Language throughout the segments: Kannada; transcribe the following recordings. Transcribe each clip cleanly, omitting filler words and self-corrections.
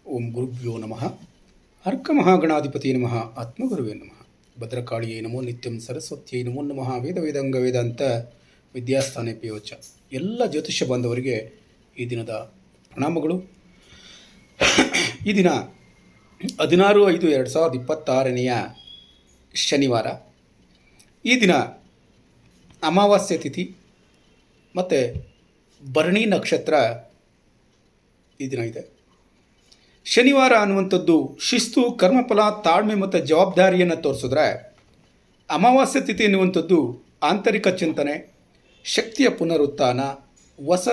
ಓಂ ಗುರುಭ್ಯೋ ನಮಃ. ಅರ್ಕಮಹಾಗಣಾಧಿಪತಿ ನಮಃ. ಆತ್ಮಗುರುವೇ ನಮಃ. ಭದ್ರಕಾಳಿಯೇ ನಮೋ ನಿತ್ಯಂ. ಸರಸ್ವತಿಯೇ ನಮೋ ನಮಃ. ವೇದ ವೇದಾಂಗ ವೇದಾಂತ ವಿದ್ಯಾಸ್ಥಾನೆ ಪಿಯೋಚ. ಎಲ್ಲ ಜ್ಯೋತಿಷ್ಯ ಬಾಂಧವರಿಗೆ ಈ ದಿನದ ಪ್ರಣಾಮಗಳು. ಈ ದಿನ 16/5/2026 ಶನಿವಾರ. ಈ ದಿನ ಅಮಾವಾಸ್ಯೆ ತಿಥಿ ಮತ್ತು ಭರಣಿ ನಕ್ಷತ್ರ ಈ ದಿನ ಇದೆ. ಶನಿವಾರ ಅನ್ನುವಂಥದ್ದು ಶಿಸ್ತು, ಕರ್ಮಫಲ, ತಾಳ್ಮೆ ಮತ್ತು ಜವಾಬ್ದಾರಿಯನ್ನು ತೋರಿಸಿದ್ರೆ, ಅಮಾವಾಸ್ಯೆ ತಿಥಿ ಎನ್ನುವಂಥದ್ದು ಆಂತರಿಕ ಚಿಂತನೆ, ಶಕ್ತಿಯ ಪುನರುತ್ಥಾನ, ಹೊಸ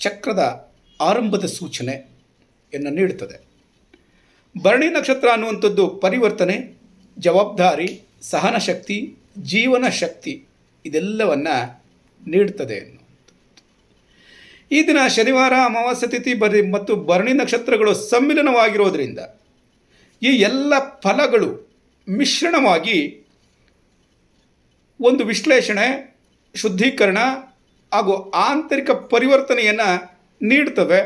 ಚಕ್ರದ ಆರಂಭದ ಸೂಚನೆಯನ್ನು ನೀಡುತ್ತದೆ. ಭರಣಿ ನಕ್ಷತ್ರ ಅನ್ನುವಂಥದ್ದು ಪರಿವರ್ತನೆ, ಜವಾಬ್ದಾರಿ, ಸಹನ ಶಕ್ತಿ, ಜೀವನ ಶಕ್ತಿ ಇದೆಲ್ಲವನ್ನು ನೀಡುತ್ತದೆ. ಈ ದಿನ ಶನಿವಾರ, ಅಮಾವಾಸ್ಯೆ ತಿಥಿ ಮತ್ತು ಭರಣಿ ನಕ್ಷತ್ರಗಳು ಸಮ್ಮಿಲನವಾಗಿರೋದರಿಂದ ಈ ಎಲ್ಲ ಫಲಗಳು ಮಿಶ್ರಣವಾಗಿ ಒಂದು ವಿಶ್ಲೇಷಣೆ, ಶುದ್ಧೀಕರಣ ಹಾಗೂ ಆಂತರಿಕ ಪರಿವರ್ತನೆಯನ್ನು ನೀಡ್ತವೆ.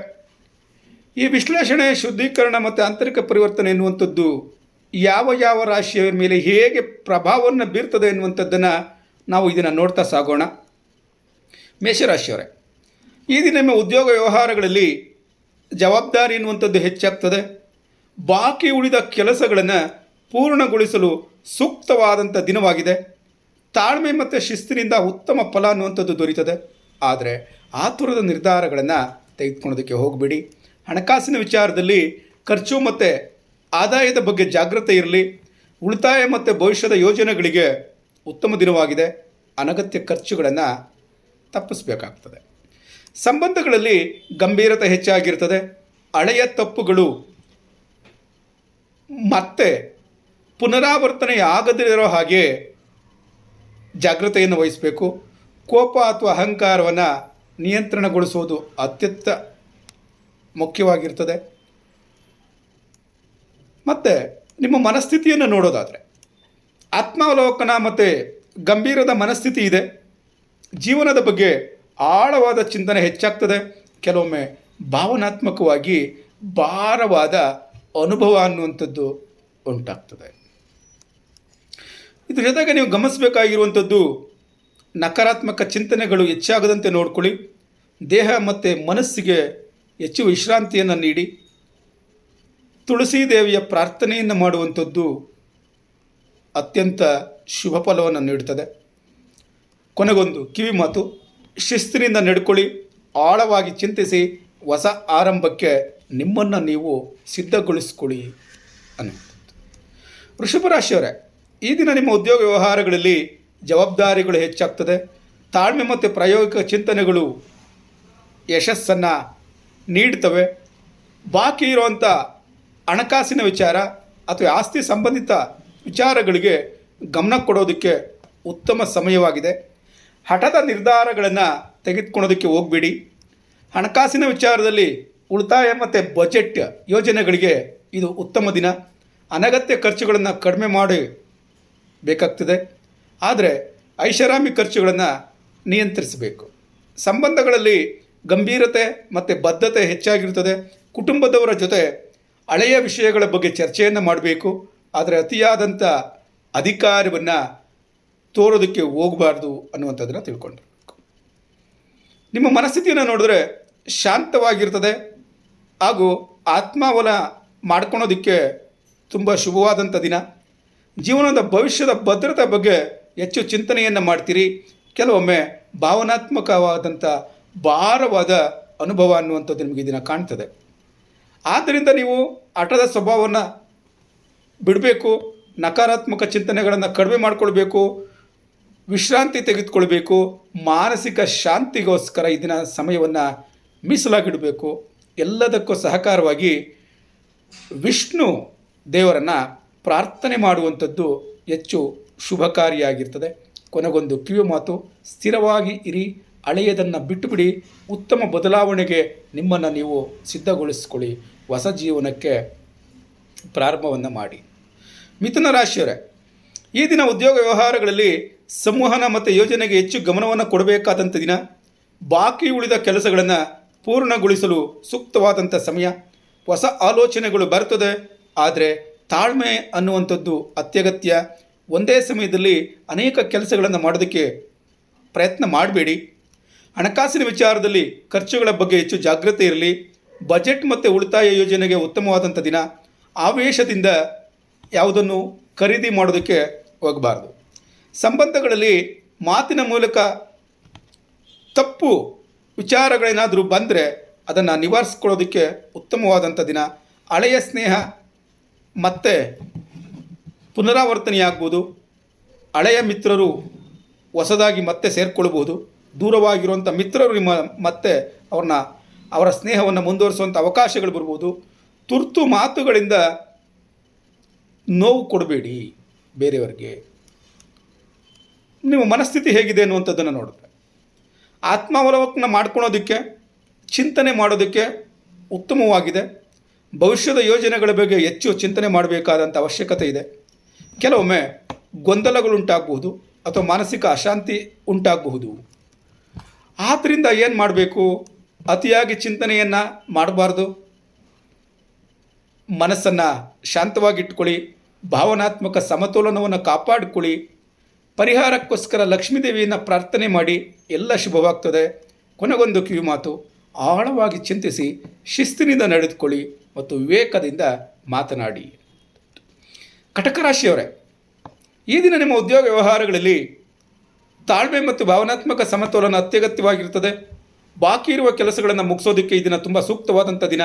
ಈ ವಿಶ್ಲೇಷಣೆ, ಶುದ್ಧೀಕರಣ ಮತ್ತು ಆಂತರಿಕ ಪರಿವರ್ತನೆ ಎನ್ನುವಂಥದ್ದು ಯಾವ ಯಾವ ರಾಶಿಯ ಮೇಲೆ ಹೇಗೆ ಪ್ರಭಾವವನ್ನು ಬೀರ್ತದೆ ಎನ್ನುವಂಥದ್ದನ್ನು ನಾವು ಇದನ್ನು ನೋಡ್ತಾ ಸಾಗೋಣ. ಮೇಷರಾಶಿಯವರೇ, ಈ ದಿನ ನಿಮ್ಮ ಉದ್ಯೋಗ ವ್ಯವಹಾರಗಳಲ್ಲಿ ಜವಾಬ್ದಾರಿ ಎನ್ನುವಂಥದ್ದು ಹೆಚ್ಚಾಗ್ತದೆ. ಬಾಕಿ ಉಳಿದ ಕೆಲಸಗಳನ್ನು ಪೂರ್ಣಗೊಳಿಸಲು ಸೂಕ್ತವಾದಂಥ ದಿನವಾಗಿದೆ. ತಾಳ್ಮೆ ಮತ್ತು ಶಿಸ್ತಿನಿಂದ ಉತ್ತಮ ಫಲ ಅನ್ನುವಂಥದ್ದು ದೊರೀತದೆ. ಆದರೆ ಆತುರದ ನಿರ್ಧಾರಗಳನ್ನು ತೆಗೆದುಕೊಳ್ಳೋದಕ್ಕೆ ಹೋಗಬೇಡಿ. ಹಣಕಾಸಿನ ವಿಚಾರದಲ್ಲಿ ಖರ್ಚು ಮತ್ತು ಆದಾಯದ ಬಗ್ಗೆ ಜಾಗೃತೆ ಇರಲಿ. ಉಳಿತಾಯ ಮತ್ತು ಭವಿಷ್ಯದ ಯೋಜನೆಗಳಿಗೆ ಉತ್ತಮ ದಿನವಾಗಿದೆ. ಅನಗತ್ಯ ಖರ್ಚುಗಳನ್ನು ತಪ್ಪಿಸಬೇಕಾಗ್ತದೆ. ಸಂಬಂಧಗಳಲ್ಲಿ ಗಂಭೀರತೆ ಹೆಚ್ಚಾಗಿರ್ತದೆ. ಹಳೆಯ ತಪ್ಪುಗಳು ಮತ್ತೆ ಪುನರಾವರ್ತನೆಯಾಗದಿರೋ ಹಾಗೆ ಜಾಗೃತೆಯನ್ನು ವಹಿಸಬೇಕು. ಕೋಪ ಅಥವಾ ಅಹಂಕಾರವನ್ನು ನಿಯಂತ್ರಣಗೊಳಿಸುವುದು ಅತ್ಯಂತ ಮುಖ್ಯವಾಗಿರ್ತದೆ. ಮತ್ತು ನಿಮ್ಮ ಮನಸ್ಥಿತಿಯನ್ನು ನೋಡೋದಾದರೆ ಆತ್ಮಾವಲೋಕನ ಮತ್ತು ಗಂಭೀರದ ಮನಸ್ಥಿತಿ ಇದೆ. ಜೀವನದ ಬಗ್ಗೆ ಆಳವಾದ ಚಿಂತನೆ ಹೆಚ್ಚಾಗ್ತದೆ. ಕೆಲವೊಮ್ಮೆ ಭಾವನಾತ್ಮಕವಾಗಿ ಭಾರವಾದ ಅನುಭವ ಅನ್ನುವಂಥದ್ದು ಉಂಟಾಗ್ತದೆ. ಇದ್ರ ಜೊತೆಗೆ ನೀವು ಗಮನಿಸಬೇಕಾಗಿರುವಂಥದ್ದು ನಕಾರಾತ್ಮಕ ಚಿಂತನೆಗಳು ಹೆಚ್ಚಾಗದಂತೆ ನೋಡ್ಕೊಳ್ಳಿ. ದೇಹ ಮತ್ತು ಮನಸ್ಸಿಗೆ ಹೆಚ್ಚು ವಿಶ್ರಾಂತಿಯನ್ನು ನೀಡಿ ತುಳಸಿ ದೇವಿಯ ಪ್ರಾರ್ಥನೆಯನ್ನು ಮಾಡುವಂಥದ್ದು ಅತ್ಯಂತ ಶುಭ ಫಲವನ್ನು ನೀಡುತ್ತದೆ. ಕೊನೆಗೊಂದು ಕಿವಿ ಮಾತು, ಶಿಸ್ತಿನಿಂದ ನಡ್ಕೊಳ್ಳಿ. ಆಳವಾಗಿ ಚಿಂತಿಸಿ ಹೊಸ ಆರಂಭಕ್ಕೆ ನಿಮ್ಮನ್ನು ನೀವು ಸಿದ್ಧಗೊಳಿಸ್ಕೊಳ್ಳಿ ಅನ್ನುವಂಥದ್ದು. ವೃಷಭ ರಾಶಿಯವರೇ, ಈ ದಿನ ನಿಮ್ಮ ಉದ್ಯೋಗ ವ್ಯವಹಾರಗಳಲ್ಲಿ ಜವಾಬ್ದಾರಿಗಳು ಹೆಚ್ಚಾಗ್ತದೆ. ತಾಳ್ಮೆ ಮತ್ತು ಪ್ರಾಯೋಗಿಕ ಚಿಂತನೆಗಳು ಯಶಸ್ಸನ್ನು ನೀಡ್ತವೆ. ಬಾಕಿ ಇರುವಂಥ ಹಣಕಾಸಿನ ವಿಚಾರ ಅಥವಾ ಆಸ್ತಿ ಸಂಬಂಧಿತ ವಿಚಾರಗಳಿಗೆ ಗಮನ ಕೊಡೋದಕ್ಕೆ ಉತ್ತಮ ಸಮಯವಾಗಿದೆ. ಹಠದ ನಿರ್ಧಾರಗಳನ್ನು ತೆಗೆದುಕೊಳ್ಳೋದಕ್ಕೆ ಹೋಗಬೇಡಿ. ಹಣಕಾಸಿನ ವಿಚಾರದಲ್ಲಿ ಉಳಿತಾಯ ಮತ್ತು ಬಜೆಟ್ ಯೋಜನೆಗಳಿಗೆ ಇದು ಉತ್ತಮ ದಿನ. ಅನಗತ್ಯ ಖರ್ಚುಗಳನ್ನು ಕಡಿಮೆ ಮಾಡಬೇಕಾಗ್ತದೆ. ಆದರೆ ಐಷಾರಾಮಿ ಖರ್ಚುಗಳನ್ನು ನಿಯಂತ್ರಿಸಬೇಕು. ಸಂಬಂಧಗಳಲ್ಲಿ ಗಂಭೀರತೆ ಮತ್ತು ಬದ್ಧತೆ ಹೆಚ್ಚಾಗಿರುತ್ತದೆ. ಕುಟುಂಬದವರ ಜೊತೆ ಹಳೆಯ ವಿಷಯಗಳ ಬಗ್ಗೆ ಚರ್ಚೆಯನ್ನು ಮಾಡಬೇಕು. ಆದರೆ ಅತಿಯಾದಂಥ ಅಧಿಕಾರವನ್ನು ತೋರೋದಕ್ಕೆ ಹೋಗಬಾರ್ದು ಅನ್ನುವಂಥದ್ದನ್ನು ತಿಳ್ಕೊಂಡಿರಬೇಕು. ನಿಮ್ಮ ಮನಸ್ಥಿತಿಯನ್ನು ನೋಡಿದ್ರೆ ಶಾಂತವಾಗಿರ್ತದೆ ಹಾಗೂ ಆತ್ಮಾವಲ ಮಾಡ್ಕೊಳೋದಕ್ಕೆ ತುಂಬ ಶುಭವಾದಂಥ ದಿನ. ಜೀವನದ ಭವಿಷ್ಯದ ಭದ್ರತೆ ಬಗ್ಗೆ ಹೆಚ್ಚು ಚಿಂತನೆಯನ್ನು ಮಾಡ್ತೀರಿ. ಕೆಲವೊಮ್ಮೆ ಭಾವನಾತ್ಮಕವಾದಂಥ ಭಾರವಾದ ಅನುಭವ ಅನ್ನುವಂಥದ್ದು ನಿಮಗೆ ದಿನ ಕಾಣ್ತದೆ. ಆದ್ದರಿಂದ ನೀವು ಹಠದ ಸ್ವಭಾವವನ್ನು ಬಿಡಬೇಕು. ನಕಾರಾತ್ಮಕ ಚಿಂತನೆಗಳನ್ನು ಕಡಿಮೆ ಮಾಡಿಕೊಳ್ಬೇಕು. ವಿಶ್ರಾಂತಿ ತೆಗೆದುಕೊಳ್ಬೇಕು. ಮಾನಸಿಕ ಶಾಂತಿಗೋಸ್ಕರ ಈ ದಿನ ಸಮಯವನ್ನು ಮೀಸಲಾಗಿಡಬೇಕು. ಎಲ್ಲದಕ್ಕೂ ಸಹಕಾರವಾಗಿ ವಿಷ್ಣು ದೇವರನ್ನು ಪ್ರಾರ್ಥನೆ ಮಾಡುವಂಥದ್ದು ಹೆಚ್ಚು ಶುಭಕಾರಿಯಾಗಿರ್ತದೆ. ಕೊನೆಗೊಂದು ಕಿವಿ ಮಾತು, ಸ್ಥಿರವಾಗಿ ಇರಿ. ಹಳೆಯದನ್ನು ಬಿಟ್ಟುಬಿಡಿ. ಉತ್ತಮ ಬದಲಾವಣೆಗೆ ನಿಮ್ಮನ್ನು ನೀವು ಸಿದ್ಧಗೊಳಿಸ್ಕೊಳ್ಳಿ. ಹೊಸ ಜೀವನಕ್ಕೆ ಪ್ರಾರಂಭವನ್ನು ಮಾಡಿ. ಮಿಥುನ ರಾಶಿಯವರೇ, ಈ ದಿನ ಉದ್ಯೋಗ ವ್ಯವಹಾರಗಳಲ್ಲಿ ಸಂವಹನ ಮತ್ತು ಯೋಜನೆಗೆ ಹೆಚ್ಚು ಗಮನವನ್ನು ಕೊಡಬೇಕಾದಂಥ ದಿನ. ಬಾಕಿ ಉಳಿದ ಕೆಲಸಗಳನ್ನು ಪೂರ್ಣಗೊಳಿಸಲು ಸೂಕ್ತವಾದಂಥ ಸಮಯ. ಹೊಸ ಆಲೋಚನೆಗಳು ಬರ್ತದೆ. ಆದರೆ ತಾಳ್ಮೆ ಅನ್ನುವಂಥದ್ದು ಅತ್ಯಗತ್ಯ. ಒಂದೇ ಸಮಯದಲ್ಲಿ ಅನೇಕ ಕೆಲಸಗಳನ್ನು ಮಾಡೋದಕ್ಕೆ ಪ್ರಯತ್ನ ಮಾಡಬೇಡಿ. ಹಣಕಾಸಿನ ವಿಚಾರದಲ್ಲಿ ಖರ್ಚುಗಳ ಬಗ್ಗೆ ಹೆಚ್ಚು ಜಾಗ್ರತೆ ಇರಲಿ. ಬಜೆಟ್ ಮತ್ತು ಉಳಿತಾಯ ಯೋಜನೆಗೆ ಉತ್ತಮವಾದಂಥ ದಿನ. ಆವೇಶದಿಂದ ಯಾವುದನ್ನು ಖರೀದಿ ಮಾಡೋದಕ್ಕೆ ಹೋಗಬಾರ್ದು. ಸಂಬಂಧಗಳಲ್ಲಿ ಮಾತಿನ ಮೂಲಕ ತಪ್ಪು ವಿಚಾರಗಳೇನಾದರೂ ಬಂದರೆ ಅದನ್ನು ನಿವಾರಿಸ್ಕೊಳ್ಳೋದಕ್ಕೆ ಉತ್ತಮವಾದಂಥ ದಿನ. ಹಳೆಯ ಸ್ನೇಹ ಮತ್ತೆ ಪುನರಾವರ್ತನೆಯಾಗ್ಬೋದು. ಹಳೆಯ ಮಿತ್ರರು ಹೊಸದಾಗಿ ಮತ್ತೆ ಸೇರಿಕೊಳ್ಬೋದು. ದೂರವಾಗಿರುವಂಥ ಮಿತ್ರರು ಮತ್ತೆ ಅವರ ಸ್ನೇಹವನ್ನು ಮುಂದುವರಿಸುವಂಥ ಅವಕಾಶಗಳು ಬರ್ಬೋದು. ತುರ್ತು ಮಾತುಗಳಿಂದ ನೋವು ಕೊಡಬೇಡಿ ಬೇರೆಯವರಿಗೆ. ನಿಮ್ಮ ಮನಸ್ಥಿತಿ ಹೇಗಿದೆ ಅನ್ನುವಂಥದ್ದನ್ನು ನೋಡಿದ್ರೆ ಆತ್ಮಾವಲೋಕನ ಮಾಡ್ಕೊಳೋದಕ್ಕೆ, ಚಿಂತನೆ ಮಾಡೋದಕ್ಕೆ ಉತ್ತಮವಾಗಿದೆ. ಭವಿಷ್ಯದ ಯೋಜನೆಗಳ ಬಗ್ಗೆ ಹೆಚ್ಚು ಚಿಂತನೆ ಮಾಡಬೇಕಾದಂಥ ಅವಶ್ಯಕತೆ ಇದೆ. ಕೆಲವೊಮ್ಮೆ ಗೊಂದಲಗಳುಂಟಾಗಬಹುದು ಅಥವಾ ಮಾನಸಿಕ ಅಶಾಂತಿ ಉಂಟಾಗಬಹುದು. ಆದ್ದರಿಂದ ಏನು ಮಾಡಬೇಕು? ಅತಿಯಾಗಿ ಚಿಂತನೆಯನ್ನು ಮಾಡಬಾರ್ದು. ಮನಸ್ಸನ್ನು ಶಾಂತವಾಗಿಟ್ಕೊಳ್ಳಿ. ಭಾವನಾತ್ಮಕ ಸಮತೋಲನವನ್ನು ಕಾಪಾಡಿಕೊಳ್ಳಿ. ಪರಿಹಾರಕ್ಕೋಸ್ಕರ ಲಕ್ಷ್ಮೀದೇವಿಯನ್ನು ಪ್ರಾರ್ಥನೆ ಮಾಡಿ. ಎಲ್ಲ ಶುಭವಾಗ್ತದೆ. ಕೊನೆಗೊಂದು ಕಿವಿಮಾತು, ಆಳವಾಗಿ ಚಿಂತಿಸಿ ಶಿಸ್ತಿನಿಂದ ನಡೆದುಕೊಳ್ಳಿ ಮತ್ತು ವಿವೇಕದಿಂದ ಮಾತನಾಡಿ. ಕಟಕ ರಾಶಿಯವರೇ, ಈ ದಿನ ನಿಮ್ಮ ಉದ್ಯೋಗ ವ್ಯವಹಾರಗಳಲ್ಲಿ ತಾಳ್ಮೆ ಮತ್ತು ಭಾವನಾತ್ಮಕ ಸಮತೋಲನ ಅತ್ಯಗತ್ಯವಾಗಿರುತ್ತದೆ. ಬಾಕಿ ಇರುವ ಕೆಲಸಗಳನ್ನು ಮುಗಿಸೋದಕ್ಕೆ ಈ ದಿನ ತುಂಬ ಸೂಕ್ತವಾದಂಥ ದಿನ.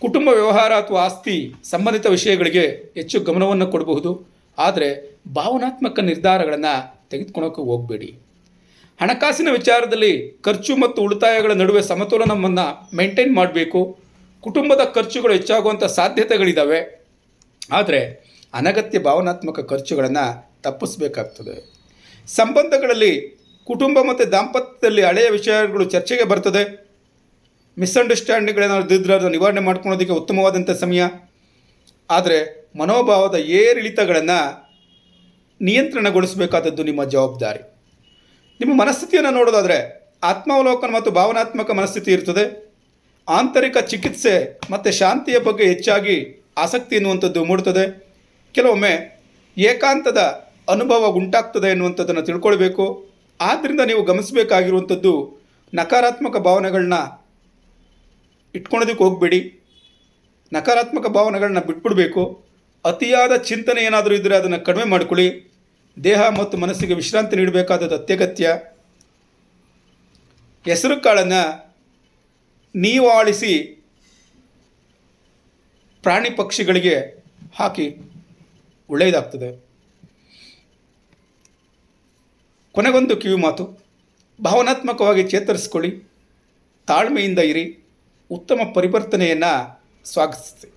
ಕುಟುಂಬ ವ್ಯವಹಾರ ಅಥವಾ ಆಸ್ತಿ ಸಂಬಂಧಿತ ವಿಷಯಗಳಿಗೆ ಹೆಚ್ಚು ಗಮನವನ್ನು ಕೊಡಬಹುದು. ಆದರೆ ಭಾವನಾತ್ಮಕ ನಿರ್ಧಾರಗಳನ್ನು ತೆಗೆದುಕೊಳ್ಳೋಕೆ ಹೋಗಬೇಡಿ. ಹಣಕಾಸಿನ ವಿಚಾರದಲ್ಲಿ ಖರ್ಚು ಮತ್ತು ಉಳಿತಾಯಗಳ ನಡುವೆ ಸಮತೋಲನವನ್ನು ಮೇಂಟೈನ್ ಮಾಡಬೇಕು. ಕುಟುಂಬದ ಖರ್ಚುಗಳು ಹೆಚ್ಚಾಗುವಂಥ ಸಾಧ್ಯತೆಗಳಿದ್ದಾವೆ. ಆದರೆ ಅನಗತ್ಯ ಭಾವನಾತ್ಮಕ ಖರ್ಚುಗಳನ್ನು ತಪ್ಪಿಸಬೇಕಾಗ್ತದೆ. ಸಂಬಂಧಗಳಲ್ಲಿ ಕುಟುಂಬ ಮತ್ತು ದಾಂಪತ್ಯದಲ್ಲಿ ಹಳೆಯ ವಿಷಯಗಳು ಚರ್ಚೆಗೆ ಬರ್ತದೆ. ಮಿಸ್ಅಂಡರ್ಸ್ಟ್ಯಾಂಡಿಂಗ್ಗಳೇನಾದ್ರು ಇದ್ದರೆ ಅದನ್ನು ನಿವಾರಣೆ ಮಾಡ್ಕೊಳ್ಳೋದಕ್ಕೆ ಉತ್ತಮವಾದಂಥ ಸಮಯ. ಆದರೆ ಮನೋಭಾವದ ಏರಿಳಿತಗಳನ್ನು ನಿಯಂತ್ರಣಗೊಳಿಸಬೇಕಾದದ್ದು ನಿಮ್ಮ ಜವಾಬ್ದಾರಿ. ನಿಮ್ಮ ಮನಸ್ಥಿತಿಯನ್ನು ನೋಡೋದಾದರೆ ಆತ್ಮಾವಲೋಕನ ಮತ್ತು ಭಾವನಾತ್ಮಕ ಮನಸ್ಥಿತಿ ಇರ್ತದೆ. ಆಂತರಿಕ ಚಿಕಿತ್ಸೆ ಮತ್ತು ಶಾಂತಿಯ ಬಗ್ಗೆ ಹೆಚ್ಚಾಗಿ ಆಸಕ್ತಿ ಎನ್ನುವಂಥದ್ದು ಮೂಡ್ತದೆ. ಕೆಲವೊಮ್ಮೆ ಏಕಾಂತದ ಅನುಭವ ಉಂಟಾಗ್ತದೆ ಎನ್ನುವಂಥದ್ದನ್ನು ತಿಳ್ಕೊಳ್ಬೇಕು. ಆದ್ದರಿಂದ ನೀವು ಗಮನಿಸಬೇಕಾಗಿರುವಂಥದ್ದು ನಕಾರಾತ್ಮಕ ಭಾವನೆಗಳನ್ನ ಇಟ್ಕೊಳ್ಳೋದಕ್ಕೆ ಹೋಗಬೇಡಿ. ನಕಾರಾತ್ಮಕ ಭಾವನೆಗಳನ್ನ ಬಿಟ್ಬಿಡಬೇಕು. ಅತಿಯಾದ ಚಿಂತನೆ ಏನಾದರೂ ಇದ್ದರೆ ಅದನ್ನು ಕಡಿಮೆ ಮಾಡಿಕೊಳ್ಳಿ. ದೇಹ ಮತ್ತು ಮನಸ್ಸಿಗೆ ವಿಶ್ರಾಂತಿ ನೀಡಬೇಕಾದದ್ದು ಅತ್ಯಗತ್ಯ. ಹೆಸರು ಕಾಳನ್ನು ನೀವು ಆಳಿಸಿ ಪ್ರಾಣಿ ಪಕ್ಷಿಗಳಿಗೆ ಹಾಕಿ ಒಳ್ಳೆಯದಾಗ್ತದೆ. ಕೊನೆಗೊಂದು ಕಿವಿ ಮಾತು, ಭಾವನಾತ್ಮಕವಾಗಿ ಚೇತರಿಸಿಕೊಳ್ಳಿ. ತಾಳ್ಮೆಯಿಂದ ಇರಿ. ಉತ್ತಮ ಪರಿವರ್ತನೆಯನ್ನು ಸ್ವಾಗತಿಸಿ.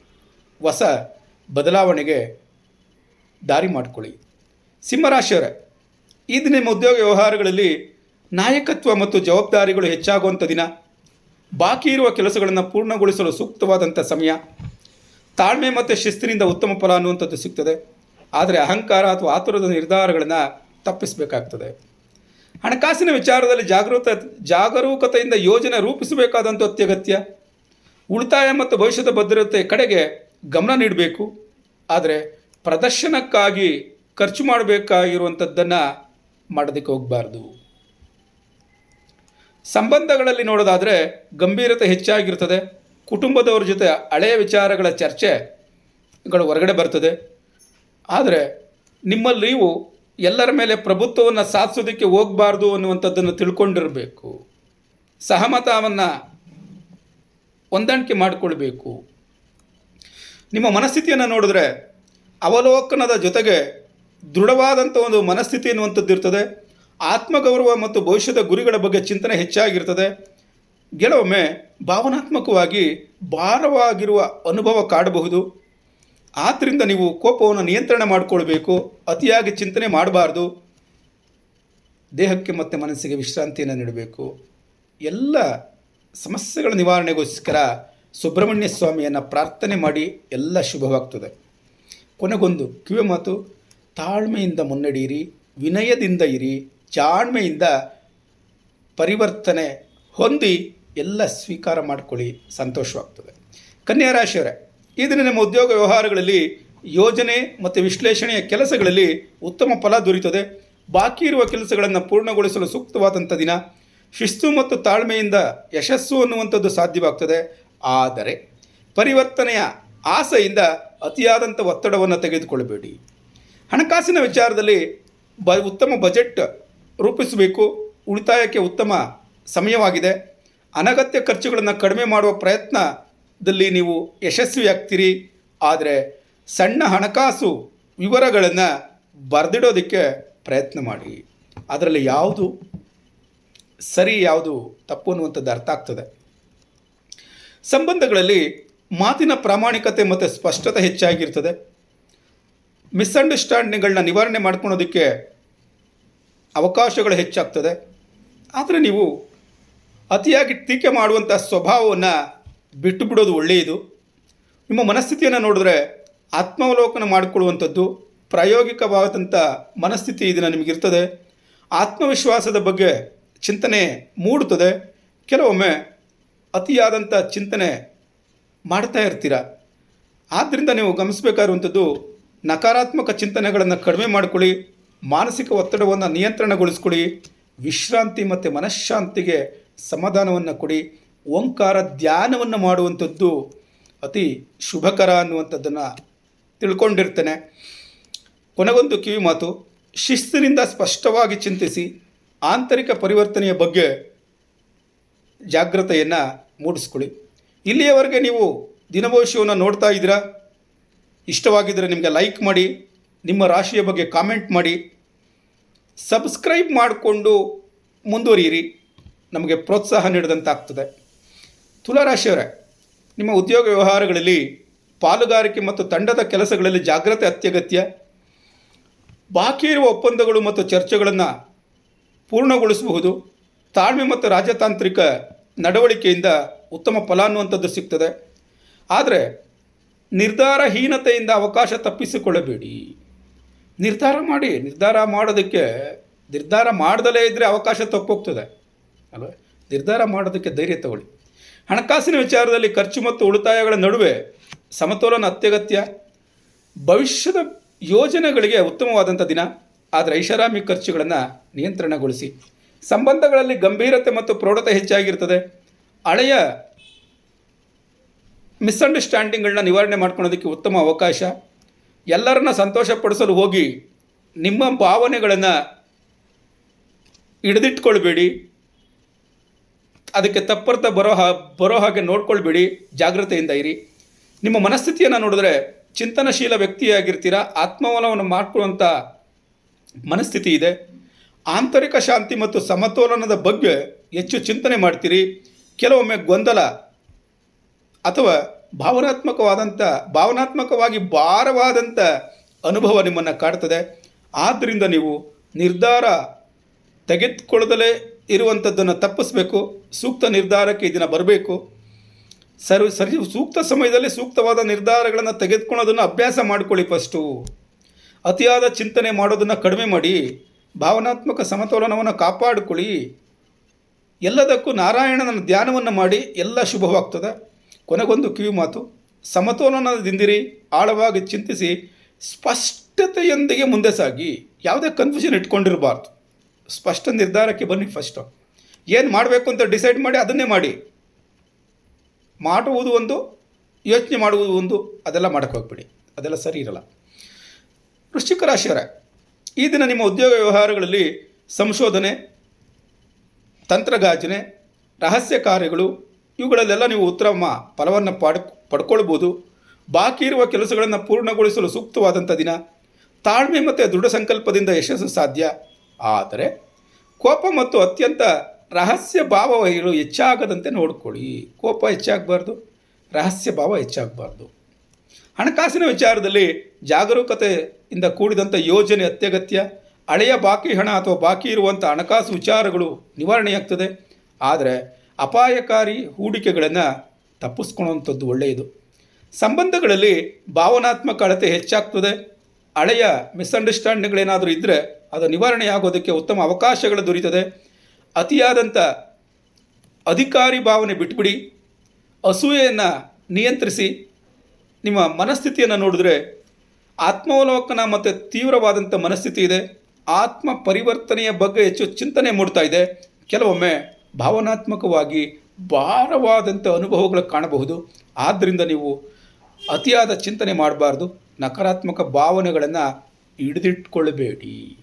ಹೊಸ ಬದಲಾವಣೆಗೆ ದಾರಿ ಮಾಡಿಕೊಳ್ಳಿ. ಸಿಂಹರಾಶಿಯವರೇ, ಈ ದಿನ ನಿಮ್ಮ ಉದ್ಯೋಗ ವ್ಯವಹಾರಗಳಲ್ಲಿ ನಾಯಕತ್ವ ಮತ್ತು ಜವಾಬ್ದಾರಿಗಳು ಹೆಚ್ಚಾಗುವಂಥ ದಿನ. ಬಾಕಿ ಇರುವ ಕೆಲಸಗಳನ್ನು ಪೂರ್ಣಗೊಳಿಸಲು ಸೂಕ್ತವಾದಂಥ ಸಮಯ. ತಾಳ್ಮೆ ಮತ್ತು ಶಿಸ್ತಿನಿಂದ ಉತ್ತಮ ಫಲ ಅನ್ನುವಂಥದ್ದು ಸಿಗ್ತದೆ. ಆದರೆ ಅಹಂಕಾರ ಅಥವಾ ಆತುರದ ನಿರ್ಧಾರಗಳನ್ನು ತಪ್ಪಿಸಬೇಕಾಗ್ತದೆ. ಹಣಕಾಸಿನ ವಿಚಾರದಲ್ಲಿ ಜಾಗರೂಕತೆಯಿಂದ ಯೋಜನೆ ರೂಪಿಸಬೇಕಾದಂಥ ಅತ್ಯಗತ್ಯ. ಉಳಿತಾಯ ಮತ್ತು ಭವಿಷ್ಯದ ಭದ್ರತೆ ಕಡೆಗೆ ಗಮನ ನೀಡಬೇಕು. ಆದರೆ ಪ್ರದರ್ಶನಕ್ಕಾಗಿ ಖರ್ಚು ಮಾಡಬೇಕಾಗಿರುವಂಥದ್ದನ್ನು ಮಾಡೋದಕ್ಕೆ ಹೋಗಬಾರ್ದು. ಸಂಬಂಧಗಳಲ್ಲಿ ನೋಡೋದಾದರೆ ಗಂಭೀರತೆ ಹೆಚ್ಚಾಗಿರ್ತದೆ. ಕುಟುಂಬದವ್ರ ಜೊತೆ ಹಳೆಯ ವಿಚಾರಗಳ ಚರ್ಚೆಗಳು ಹೊರಗಡೆ ಬರ್ತದೆ. ಆದರೆ ನಿಮ್ಮಲ್ಲಿ ನೀವು ಎಲ್ಲರ ಮೇಲೆ ಪ್ರಭುತ್ವವನ್ನು ಸಾಧಿಸೋದಕ್ಕೆ ಹೋಗಬಾರ್ದು ಅನ್ನುವಂಥದ್ದನ್ನು ತಿಳ್ಕೊಂಡಿರಬೇಕು. ಸಹಮತವನ್ನು ಹೊಂದಾಣಿಕೆ ಮಾಡಿಕೊಳ್ಬೇಕು. ನಿಮ್ಮ ಮನಸ್ಥಿತಿಯನ್ನು ನೋಡಿದ್ರೆ ಅವಲೋಕನದ ಜೊತೆಗೆ ದೃಢವಾದಂಥ ಒಂದು ಮನಸ್ಥಿತಿ ಎನ್ನುವಂಥದ್ದು ಇರ್ತದೆ. ಆತ್ಮಗೌರವ ಮತ್ತು ಭವಿಷ್ಯದ ಗುರಿಗಳ ಬಗ್ಗೆ ಚಿಂತನೆ ಹೆಚ್ಚಾಗಿರ್ತದೆ. ಕೆಲವೊಮ್ಮೆ ಭಾವನಾತ್ಮಕವಾಗಿ ಭಾರವಾಗಿರುವ ಅನುಭವ ಕಾಡಬಹುದು. ಆದ್ದರಿಂದ ನೀವು ಕೋಪವನ್ನು ನಿಯಂತ್ರಣ ಮಾಡಿಕೊಳ್ಬೇಕು. ಅತಿಯಾಗಿ ಚಿಂತನೆ ಮಾಡಬಾರ್ದು. ದೇಹಕ್ಕೆ ಮತ್ತು ಮನಸ್ಸಿಗೆ ವಿಶ್ರಾಂತಿಯನ್ನು ನೀಡಬೇಕು. ಎಲ್ಲ ಸಮಸ್ಯೆಗಳ ನಿವಾರಣೆಗೋಸ್ಕರ ಸುಬ್ರಹ್ಮಣ್ಯ ಸ್ವಾಮಿಯನ್ನು ಪ್ರಾರ್ಥನೆ ಮಾಡಿ. ಎಲ್ಲ ಶುಭವಾಗ್ತದೆ. ಕೊನೆಗೊಂದು ಕಿವಿ ಮಾತು, ತಾಳ್ಮೆಯಿಂದ ಮುನ್ನಡೆಯಿರಿ. ವಿನಯದಿಂದ ಇರಿ. ಜಾಣ್ಮೆಯಿಂದ ಪರಿವರ್ತನೆ ಹೊಂದಿ ಎಲ್ಲ ಸ್ವೀಕಾರ ಮಾಡಿಕೊಳ್ಳಿ. ಸಂತೋಷವಾಗ್ತದೆ. ಕನ್ಯಾ ರಾಶಿಯವರೇ, ಈ ದಿನ ನಿಮ್ಮ ಉದ್ಯೋಗ ವ್ಯವಹಾರಗಳಲ್ಲಿ ಯೋಜನೆ ಮತ್ತು ವಿಶ್ಲೇಷಣೆಯ ಕೆಲಸಗಳಲ್ಲಿ ಉತ್ತಮ ಫಲ ದೊರೆಯುತ್ತದೆ. ಬಾಕಿ ಇರುವ ಕೆಲಸಗಳನ್ನು ಪೂರ್ಣಗೊಳಿಸಲು ಸೂಕ್ತವಾದಂಥ ದಿನ. ಶಿಸ್ತು ಮತ್ತು ತಾಳ್ಮೆಯಿಂದ ಯಶಸ್ಸು ಅನ್ನುವಂಥದ್ದು ಸಾಧ್ಯವಾಗ್ತದೆ. ಆದರೆ ಪರಿವರ್ತನೆಯ ಆಸೆಯಿಂದ ಅತಿಯಾದಂಥ ಒತ್ತಡವನ್ನು ತೆಗೆದುಕೊಳ್ಳಬೇಡಿ. ಹಣಕಾಸಿನ ವಿಚಾರದಲ್ಲಿ ಉತ್ತಮ ಬಜೆಟ್ ರೂಪಿಸಬೇಕು. ಉಳಿತಾಯಕ್ಕೆ ಉತ್ತಮ ಸಮಯವಾಗಿದೆ. ಅನಗತ್ಯ ಖರ್ಚುಗಳನ್ನು ಕಡಿಮೆ ಮಾಡುವ ಪ್ರಯತ್ನದಲ್ಲಿ ನೀವು ಯಶಸ್ವಿಯಾಗ್ತೀರಿ. ಆದರೆ ಸಣ್ಣ ಹಣಕಾಸು ವಿವರಗಳನ್ನು ಬರೆದಿಡೋದಕ್ಕೆ ಪ್ರಯತ್ನ ಮಾಡಿ. ಅದರಲ್ಲಿ ಯಾವುದು ಸರಿ ಯಾವುದು ತಪ್ಪು ಅನ್ನುವಂಥದ್ದು ಅರ್ಥ ಆಗ್ತದೆ. ಸಂಬಂಧಗಳಲ್ಲಿ ಮಾತಿನ ಪ್ರಾಮಾಣಿಕತೆ ಮತ್ತು ಸ್ಪಷ್ಟತೆ ಹೆಚ್ಚಾಗಿರ್ತದೆ. ಮಿಸ್ಅಂಡರ್ಸ್ಟ್ಯಾಂಡಿಂಗ್ಗಳನ್ನ ನಿವಾರಣೆ ಮಾಡ್ಕೊಳೋದಕ್ಕೆ ಅವಕಾಶಗಳು ಹೆಚ್ಚಾಗ್ತದೆ. ಆದರೆ ನೀವು ಅತಿಯಾಗಿ ಟೀಕೆ ಮಾಡುವಂಥ ಸ್ವಭಾವವನ್ನು ಬಿಟ್ಟು ಬಿಡೋದು ಒಳ್ಳೆಯದು. ನಿಮ್ಮ ಮನಸ್ಥಿತಿಯನ್ನು ನೋಡಿದ್ರೆ ಆತ್ಮಾವಲೋಕನ ಮಾಡಿಕೊಳ್ಳುವಂಥದ್ದು ಪ್ರಾಯೋಗಿಕವಾದಂಥ ಮನಸ್ಥಿತಿ ಇದನ್ನು ನಿಮಗಿರ್ತದೆ. ಆತ್ಮವಿಶ್ವಾಸದ ಬಗ್ಗೆ ಚಿಂತನೆ ಮೂಡುತ್ತದೆ. ಕೆಲವೊಮ್ಮೆ ಅತಿಯಾದಂಥ ಚಿಂತನೆ ಮಾಡ್ತಾ ಇರ್ತೀರ. ಆದ್ದರಿಂದ ನೀವು ಗಮನಿಸಬೇಕಾಗಿರುವಂಥದ್ದು ನಕಾರಾತ್ಮಕ ಚಿಂತನೆಗಳನ್ನು ಕಡಿಮೆ ಮಾಡಿಕೊಳ್ಳಿ. ಮಾನಸಿಕ ಒತ್ತಡವನ್ನು ನಿಯಂತ್ರಣಗೊಳಿಸ್ಕೊಳ್ಳಿ. ವಿಶ್ರಾಂತಿ ಮತ್ತು ಮನಃಶಾಂತಿಗೆ ಸಮಾಧಾನವನ್ನು ಕೊಡಿ. ಓಂಕಾರ ಧ್ಯಾನವನ್ನು ಮಾಡುವಂಥದ್ದು ಅತಿ ಶುಭಕರ ಅನ್ನುವಂಥದ್ದನ್ನು ತಿಳ್ಕೊಂಡಿರ್ತೇನೆ. ಕೊನೆಗೊಂದು ಕಿವಿ ಮಾತು, ಶಿಸ್ತಿನಿಂದ ಸ್ಪಷ್ಟವಾಗಿ ಚಿಂತಿಸಿ ಆಂತರಿಕ ಪರಿವರ್ತನೆಯ ಬಗ್ಗೆ ಜಾಗೃತೆಯನ್ನು ಮೂಡಿಸ್ಕೊಳ್ಳಿ. ಇಲ್ಲಿಯವರೆಗೆ ನೀವು ದಿನಭವಿಷ್ಯವನ್ನು ನೋಡ್ತಾ ಇದ್ದೀರಾ. ಇಷ್ಟವಾಗಿದ್ದರೆ ನಿಮಗೆ ಲೈಕ್ ಮಾಡಿ, ನಿಮ್ಮ ರಾಶಿಯ ಬಗ್ಗೆ ಕಾಮೆಂಟ್ ಮಾಡಿ, ಸಬ್ಸ್ಕ್ರೈಬ್ ಮಾಡಿಕೊಂಡು ಮುಂದುವರಿಯಿರಿ. ನಮಗೆ ಪ್ರೋತ್ಸಾಹ ನೀಡಿದಂತಾಗ್ತದೆ. ತುಲಾರಾಶಿಯವರೇ, ನಿಮ್ಮ ಉದ್ಯೋಗ ವ್ಯವಹಾರಗಳಲ್ಲಿ ಪಾಲುಗಾರಿಕೆ ಮತ್ತು ತಂಡದ ಕೆಲಸಗಳಲ್ಲಿ ಜಾಗ್ರತೆ ಅತ್ಯಗತ್ಯ. ಬಾಕಿ ಇರುವ ಒಪ್ಪಂದಗಳು ಮತ್ತು ಚರ್ಚೆಗಳನ್ನು ಪೂರ್ಣಗೊಳಿಸಬಹುದು. ತಾಳ್ಮೆ ಮತ್ತು ರಾಜತಾಂತ್ರಿಕ ನಡವಳಿಕೆಯಿಂದ ಉತ್ತಮ ಫಲ ಅನ್ನುವಂಥದ್ದು ಸಿಗ್ತದೆ. ಆದರೆ ನಿರ್ಧಾರಹೀನತೆಯಿಂದ ಅವಕಾಶ ತಪ್ಪಿಸಿಕೊಳ್ಳಬೇಡಿ. ನಿರ್ಧಾರ ಮಾಡದಲೇ ಇದ್ದರೆ ಅವಕಾಶ ತಪ್ಪೋಗ್ತದೆ ಅಲ್ವೇ. ನಿರ್ಧಾರ ಮಾಡೋದಕ್ಕೆ ಧೈರ್ಯ ತಗೊಳ್ಳಿ. ಹಣಕಾಸಿನ ವಿಚಾರದಲ್ಲಿ ಖರ್ಚು ಮತ್ತು ಉಳಿತಾಯಗಳ ನಡುವೆ ಸಮತೋಲನ ಅತ್ಯಗತ್ಯ. ಭವಿಷ್ಯದ ಯೋಜನೆಗಳಿಗೆ ಉತ್ತಮವಾದಂಥ ದಿನ. ಆದರೆ ಐಷಾರಾಮಿ ಖರ್ಚುಗಳನ್ನು ನಿಯಂತ್ರಣಗೊಳಿಸಿ. ಸಂಬಂಧಗಳಲ್ಲಿ ಗಂಭೀರತೆ ಮತ್ತು ಪ್ರೌಢತೆ ಹೆಚ್ಚಾಗಿರ್ತದೆ. ಹಳೆಯ ಮಿಸ್ಅಂಡರ್ಸ್ಟ್ಯಾಂಡಿಂಗ್ಗಳನ್ನ ನಿವಾರಣೆ ಮಾಡ್ಕೊಳ್ಳೋದಕ್ಕೆ ಉತ್ತಮ ಅವಕಾಶ. ಎಲ್ಲರನ್ನ ಸಂತೋಷಪಡಿಸಲು ಹೋಗಿ ನಿಮ್ಮ ಭಾವನೆಗಳನ್ನು ಹಿಡಿದಿಟ್ಕೊಳ್ಬೇಡಿ. ಅದಕ್ಕೆ ತಪ್ಪರ್ಥ ಬರೋ ಹಾಗೆ ನೋಡ್ಕೊಳ್ಬೇಡಿ. ಜಾಗ್ರತೆಯಿಂದ ಇರಿ. ನಿಮ್ಮ ಮನಸ್ಥಿತಿಯನ್ನು ನೋಡಿದ್ರೆ ಚಿಂತನಶೀಲ ವ್ಯಕ್ತಿಯಾಗಿರ್ತೀರ. ಆತ್ಮವಲವನ್ನು ಮಾಡಿಕೊಳ್ಳುವಂಥ ಮನಸ್ಥಿತಿ ಇದೆ. ಆಂತರಿಕ ಶಾಂತಿ ಮತ್ತು ಸಮತೋಲನದ ಬಗ್ಗೆ ಹೆಚ್ಚು ಚಿಂತನೆ ಮಾಡ್ತೀರಿ. ಕೆಲವೊಮ್ಮೆ ಗೊಂದಲ ಅಥವಾ ಭಾವನಾತ್ಮಕವಾಗಿ ಭಾರವಾದಂಥ ಅನುಭವ ನಿಮ್ಮನ್ನು ಕಾಡ್ತದೆ. ಆದ್ದರಿಂದ ನೀವು ನಿರ್ಧಾರ ತೆಗೆದುಕೊಳ್ಳದಲೇ ಇರುವಂಥದ್ದನ್ನು ತಪ್ಪಿಸಬೇಕು. ಸೂಕ್ತ ನಿರ್ಧಾರಕ್ಕೆ ಈ ದಿನ ಬರಬೇಕು. ಸರಿ ಸೂಕ್ತ ಸಮಯದಲ್ಲಿ ಸೂಕ್ತವಾದ ನಿರ್ಧಾರಗಳನ್ನು ತೆಗೆದುಕೊಳ್ಳೋದನ್ನು ಅಭ್ಯಾಸ ಮಾಡಿಕೊಳ್ಳಿ. ಫಸ್ಟು ಅತಿಯಾದ ಚಿಂತನೆ ಮಾಡೋದನ್ನು ಕಡಿಮೆ ಮಾಡಿ. ಭಾವನಾತ್ಮಕ ಸಮತೋಲನವನ್ನು ಕಾಪಾಡಿಕೊಳ್ಳಿ. ಎಲ್ಲದಕ್ಕೂ ನಾರಾಯಣನ ಧ್ಯಾನವನ್ನು ಮಾಡಿ. ಎಲ್ಲ ಶುಭವಾಗ್ತದೆ. ಕೊನೆಗೊಂದು ಕಿವಿ ಮಾತು, ಸಮತೋಲನದಿಂದಿರಿ. ಆಳವಾಗಿ ಚಿಂತಿಸಿ ಸ್ಪಷ್ಟತೆಯೊಂದಿಗೆ ಮುಂದೆ ಸಾಗಿ. ಯಾವುದೇ ಕನ್ಫ್ಯೂಷನ್ ಇಟ್ಕೊಂಡಿರಬಾರ್ದು. ಸ್ಪಷ್ಟ ನಿರ್ಧಾರಕ್ಕೆ ಬನ್ನಿ. ಫಸ್ಟು ಏನು ಮಾಡಬೇಕು ಅಂತ ಡಿಸೈಡ್ ಮಾಡಿ ಅದನ್ನೇ ಮಾಡಿ. ಮಾಡುವುದು ಒಂದು, ಯೋಚನೆ ಮಾಡುವುದು ಒಂದು, ಅದೆಲ್ಲ ಮಾಡೋಕ್ಕೆ ಹೋಗ್ಬಿಡಿ. ಅದೆಲ್ಲ ಸರಿ ಇರಲ್ಲ. ವೃಶ್ಚಿಕ ರಾಶಿಯವರೇ, ಈ ದಿನ ನಿಮ್ಮ ಉದ್ಯೋಗ ವ್ಯವಹಾರಗಳಲ್ಲಿ ಸಂಶೋಧನೆ, ತಂತ್ರಗಾಜನೆ, ರಹಸ್ಯ ಕಾರ್ಯಗಳು ಇವುಗಳಲ್ಲೆಲ್ಲ ನೀವು ಉತ್ತಮ ಫಲವನ್ನು ಪಡ್ಕೊಳ್ಬೋದು. ಬಾಕಿ ಇರುವ ಕೆಲಸಗಳನ್ನು ಪೂರ್ಣಗೊಳಿಸಲು ಸೂಕ್ತವಾದಂಥ ದಿನ. ತಾಳ್ಮೆ ಮತ್ತು ದೃಢ ಸಂಕಲ್ಪದಿಂದ ಯಶಸ್ಸು ಸಾಧ್ಯ. ಆದರೆ ಕೋಪ ಮತ್ತು ಅತ್ಯಂತ ರಹಸ್ಯ ಭಾವಗಳು ಹೆಚ್ಚಾಗದಂತೆ ನೋಡಿಕೊಳ್ಳಿ. ಕೋಪ ಹೆಚ್ಚಾಗಬಾರ್ದು, ರಹಸ್ಯ ಭಾವ ಹೆಚ್ಚಾಗಬಾರ್ದು. ಹಣಕಾಸಿನ ವಿಚಾರದಲ್ಲಿ ಜಾಗರೂಕತೆಯಿಂದ ಕೂಡಿದಂಥ ಯೋಜನೆ ಅತ್ಯಗತ್ಯ. ಹಳೆಯ ಬಾಕಿ ಹಣ ಅಥವಾ ಬಾಕಿ ಇರುವಂಥ ಹಣಕಾಸು ವಿಚಾರಗಳು ನಿವಾರಣೆಯಾಗ್ತದೆ. ಆದರೆ ಅಪಾಯಕಾರಿ ಹೂಡಿಕೆಗಳನ್ನು ತಪ್ಪಿಸ್ಕೊಳ್ಳುವಂಥದ್ದು ಒಳ್ಳೆಯದು. ಸಂಬಂಧಗಳಲ್ಲಿ ಭಾವನಾತ್ಮಕ ಅಳತೆ ಹೆಚ್ಚಾಗ್ತದೆ. ಹಳೆಯ ಮಿಸ್ಅಂಡರ್ಸ್ಟ್ಯಾಂಡಿಂಗ್ಗಳೇನಾದರೂ ಇದ್ದರೆ ಅದು ನಿವಾರಣೆಯಾಗೋದಕ್ಕೆ ಉತ್ತಮ ಅವಕಾಶಗಳು ದೊರೀತದೆ. ಅತಿಯಾದಂಥ ಅಧಿಕಾರಿ ಭಾವನೆ ಬಿಟ್ಬಿಡಿ. ಅಸೂಯೆಯನ್ನು ನಿಯಂತ್ರಿಸಿ. ನಿಮ್ಮ ಮನಸ್ಥಿತಿಯನ್ನು ನೋಡಿದ್ರೆ ಆತ್ಮಾವಲೋಕನ ಮತ್ತು ತೀವ್ರವಾದಂಥ ಮನಸ್ಥಿತಿ ಇದೆ. ಆತ್ಮ ಪರಿವರ್ತನೆಯ ಬಗ್ಗೆ ಹೆಚ್ಚು ಚಿಂತನೆ ಮೂಡ್ತಾ ಇದೆ. ಕೆಲವೊಮ್ಮೆ ಭಾವನಾತ್ಮಕವಾಗಿ ಭಾರವಾದಂಥ ಅನುಭವಗಳು ಕಾಣಬಹುದು. ಆದ್ದರಿಂದ ನೀವು ಅತಿಯಾದ ಚಿಂತನೆ ಮಾಡಬಾರ್ದು. ನಕಾರಾತ್ಮಕ ಭಾವನೆಗಳನ್ನು ಹಿಡಿದಿಟ್ಕೊಳ್ಬೇಡಿ.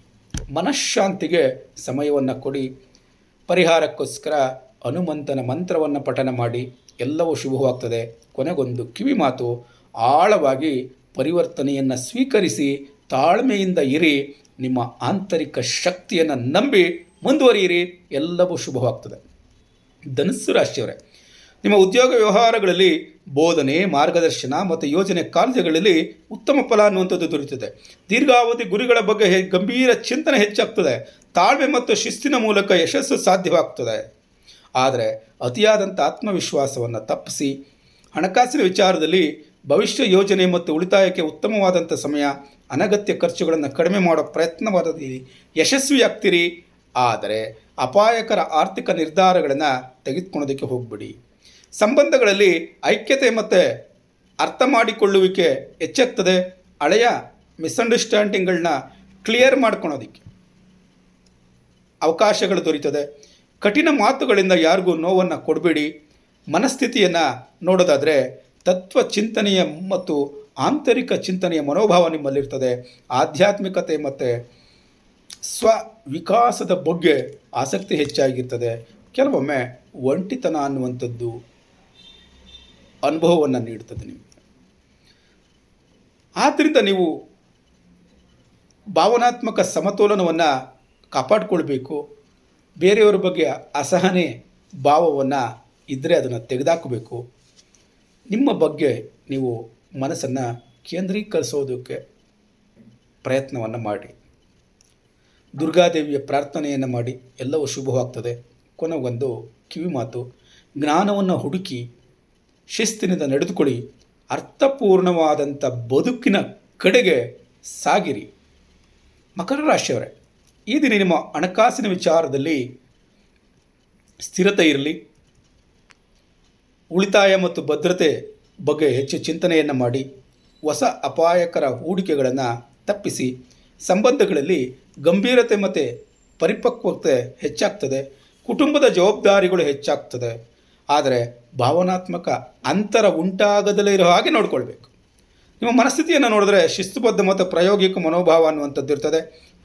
ಮನಃಶಾಂತಿಗೆ ಸಮಯವನ್ನು ಕೊಡಿ. ಪರಿಹಾರಕ್ಕೋಸ್ಕರ ಹನುಮಂತನ ಮಂತ್ರವನ್ನು ಪಠನ ಮಾಡಿ. ಎಲ್ಲವೂ ಶುಭವಾಗ್ತದೆ. ಕೊನೆಗೊಂದು ಕಿವಿ ಮಾತು, ಆಳವಾಗಿ ಪರಿವರ್ತನೆಯನ್ನು ಸ್ವೀಕರಿಸಿ ತಾಳ್ಮೆಯಿಂದ ಇರಿ. ನಿಮ್ಮ ಆಂತರಿಕ ಶಕ್ತಿಯನ್ನು ನಂಬಿ ಮುಂದುವರಿಯಿರಿ. ಎಲ್ಲವೂ ಶುಭವಾಗ್ತದೆ. ಧನುಸ್ಸು ರಾಶಿಯವರೇ, ನಿಮ್ಮ ಉದ್ಯೋಗ ವ್ಯವಹಾರಗಳಲ್ಲಿ ಬೋಧನೆ, ಮಾರ್ಗದರ್ಶನ ಮತ್ತು ಯೋಜನೆ ಕಾಲೇಜುಗಳಲ್ಲಿ ಉತ್ತಮ ಫಲ ಅನ್ನುವಂಥದ್ದು ದೊರೆಯುತ್ತದೆ. ದೀರ್ಘಾವಧಿ ಗುರಿಗಳ ಬಗ್ಗೆ ಗಂಭೀರ ಚಿಂತನೆ ಹೆಚ್ಚಾಗ್ತದೆ. ತಾಳ್ಮೆ ಮತ್ತು ಶಿಸ್ತಿನ ಮೂಲಕ ಯಶಸ್ಸು ಸಾಧ್ಯವಾಗ್ತದೆ. ಆದರೆ ಅತಿಯಾದಂಥ ಆತ್ಮವಿಶ್ವಾಸವನ್ನು ತಪ್ಪಿಸಿ ಹಣಕಾಸಿನ ವಿಚಾರದಲ್ಲಿ ಭವಿಷ್ಯ ಯೋಜನೆ ಮತ್ತು ಉಳಿತಾಯಕ್ಕೆ ಉತ್ತಮವಾದಂಥ ಸಮಯ. ಅನಗತ್ಯ ಖರ್ಚುಗಳನ್ನು ಕಡಿಮೆ ಮಾಡೋ ಪ್ರಯತ್ನವಾದಲ್ಲಿ ಯಶಸ್ವಿಯಾಗ್ತೀರಿ. ಆದರೆ ಅಪಾಯಕರ ಆರ್ಥಿಕ ನಿರ್ಧಾರಗಳನ್ನು ತೆಗೆದುಕೊಳ್ಳೋದಕ್ಕೆ ಹೋಗಬೇಡಿ. ಸಂಬಂಧಗಳಲ್ಲಿ ಐಕ್ಯತೆ ಮತ್ತು ಅರ್ಥ ಮಾಡಿಕೊಳ್ಳುವಿಕೆ ಹೆಚ್ಚಾಗ್ತದೆ. ಹಳೆಯ ಮಿಸ್ಅಂಡರ್ಸ್ಟ್ಯಾಂಡಿಂಗ್ಗಳನ್ನ ಕ್ಲಿಯರ್ ಮಾಡ್ಕೊಳೋದಕ್ಕೆ ಅವಕಾಶಗಳು ದೊರೀತದೆ. ಕಠಿಣ ಮಾತುಗಳಿಂದ ಯಾರಿಗೂ ನೋವನ್ನು ಕೊಡಬೇಡಿ. ಮನಸ್ಥಿತಿಯನ್ನು ನೋಡೋದಾದರೆ ತತ್ವ ಚಿಂತನೆಯ ಮತ್ತು ಆಂತರಿಕ ಚಿಂತನೆಯ ಮನೋಭಾವ ನಿಮ್ಮಲ್ಲಿರ್ತದೆ. ಆಧ್ಯಾತ್ಮಿಕತೆ ಮತ್ತು ವಿಕಾಸದ ಬಗ್ಗೆ ಆಸಕ್ತಿ ಹೆಚ್ಚಾಗಿರ್ತದೆ. ಕೆಲವೊಮ್ಮೆ ಒಂಟಿತನ ಅನ್ನುವಂಥದ್ದು ಅನುಭವವನ್ನು ನೀಡುತ್ತದೆ ನಿಮಗೆ. ಆದ್ದರಿಂದ ನೀವು ಭಾವನಾತ್ಮಕ ಸಮತೋಲನವನ್ನು ಕಾಪಾಡಿಕೊಳ್ಬೇಕು. ಬೇರೆಯವರ ಬಗ್ಗೆ ಅಸಹನೆ ಭಾವವನ್ನು ಇದ್ದರೆ ಅದನ್ನು ತೆಗೆದುಹಾಕಬೇಕು. ನಿಮ್ಮ ಬಗ್ಗೆ ನೀವು ಮನಸ್ಸನ್ನು ಕೇಂದ್ರೀಕರಿಸೋದಕ್ಕೆ ಪ್ರಯತ್ನವನ್ನು ಮಾಡಿ. ದುರ್ಗಾದೇವಿಯ ಪ್ರಾರ್ಥನೆಯನ್ನು ಮಾಡಿ. ಎಲ್ಲವೂ ಶುಭವಾಗ್ತದೆ. ಕೊನೆಗೊಂದು ಕಿವಿ ಮಾತು, ಜ್ಞಾನವನ್ನು ಹುಡುಕಿ ಶಿಸ್ತಿನಿಂದ ನಡೆದುಕೊಳ್ಳಿ. ಅರ್ಥಪೂರ್ಣವಾದಂಥ ಬದುಕಿನ ಕಡೆಗೆ ಸಾಗಿರಿ. ಮಕರ ರಾಶಿಯವರೇ, ಈ ದಿನ ನಿಮ್ಮ ಹಣಕಾಸಿನ ವಿಚಾರದಲ್ಲಿ ಸ್ಥಿರತೆ ಇರಲಿ. ಉಳಿತಾಯ ಮತ್ತು ಭದ್ರತೆ ಬಗ್ಗೆ ಹೆಚ್ಚು ಚಿಂತನೆಯನ್ನು ಮಾಡಿ. ಹೊಸ ಅಪಾಯಕರ ಹೂಡಿಕೆಗಳನ್ನು ತಪ್ಪಿಸಿ. ಸಂಬಂಧಗಳಲ್ಲಿ ಗಂಭೀರತೆ ಮತ್ತು ಪರಿಪಕ್ವತೆ ಹೆಚ್ಚಾಗ್ತದೆ. ಕುಟುಂಬದ ಜವಾಬ್ದಾರಿಗಳು ಹೆಚ್ಚಾಗ್ತದೆ. ಆದರೆ ಭಾವನಾತ್ಮಕ ಅಂತರ ಉಂಟಾಗದಲ್ಲೇ ಇರೋ ಹಾಗೆ ನೋಡಿಕೊಳ್ಬೇಕು. ನಿಮ್ಮ ಮನಸ್ಥಿತಿಯನ್ನು ನೋಡಿದ್ರೆ ಶಿಸ್ತುಬದ್ಧ ಮತ್ತು ಪ್ರಾಯೋಗಿಕ ಮನೋಭಾವ ಅನ್ನುವಂಥದ್ದು ಇರ್ತದೆ.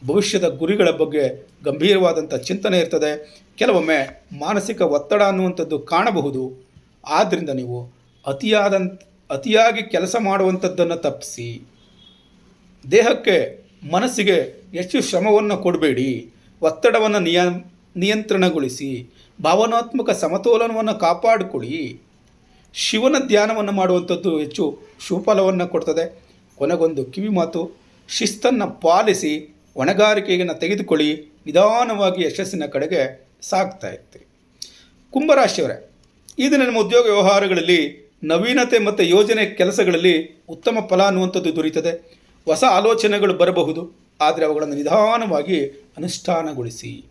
ಭವಿಷ್ಯದ ಗುರಿಗಳ ಬಗ್ಗೆ ಗಂಭೀರವಾದಂಥ ಚಿಂತನೆ ಇರ್ತದೆ. ಕೆಲವೊಮ್ಮೆ ಮಾನಸಿಕ ಒತ್ತಡ ಅನ್ನುವಂಥದ್ದು ಕಾಣಬಹುದು. ಆದ್ದರಿಂದ ನೀವು ಅತಿಯಾಗಿ ಕೆಲಸ ಮಾಡುವಂಥದ್ದನ್ನು ತಪ್ಪಿಸಿ. ದೇಹಕ್ಕೆ ಮನಸ್ಸಿಗೆ ಹೆಚ್ಚು ಶ್ರಮವನ್ನು ಕೊಡಬೇಡಿ. ಒತ್ತಡವನ್ನು ನಿಯಂತ್ರಣಗೊಳಿಸಿ. ಭಾವನಾತ್ಮಕ ಸಮತೋಲನವನ್ನು ಕಾಪಾಡಿಕೊಳ್ಳಿ. ಶಿವನ ಧ್ಯಾನವನ್ನು ಮಾಡುವಂಥದ್ದು ಹೆಚ್ಚು ಶುಭಫಲವನ್ನು ಕೊಡ್ತದೆ. ಕೊನೆಗೊಂದು ಕಿವಿ ಮಾತು, ಶಿಸ್ತನ್ನು ಪಾಲಿಸಿ ಹೊಣೆಗಾರಿಕೆಯನ್ನು ತೆಗೆದುಕೊಳ್ಳಿ. ನಿಧಾನವಾಗಿ ಯಶಸ್ಸಿನ ಕಡೆಗೆ ಸಾಗ್ತಾ ಇರ್ತೀರಿ. ಕುಂಭರಾಶಿಯವರೇ, ಈ ದಿನ ನಿಮ್ಮ ಉದ್ಯೋಗ ವ್ಯವಹಾರಗಳಲ್ಲಿ ನವೀನತೆ ಮತ್ತು ಯೋಜನೆ ಕೆಲಸಗಳಲ್ಲಿ ಉತ್ತಮ ಫಲ ಅನ್ನುವಂಥದ್ದು ದೊರೀತದೆ. ಹೊಸ ಆಲೋಚನೆಗಳು ಬರಬಹುದು. ಆದರೆ ಅವುಗಳನ್ನು ನಿಧಾನವಾಗಿ ಅನುಷ್ಠಾನಗೊಳಿಸಿ.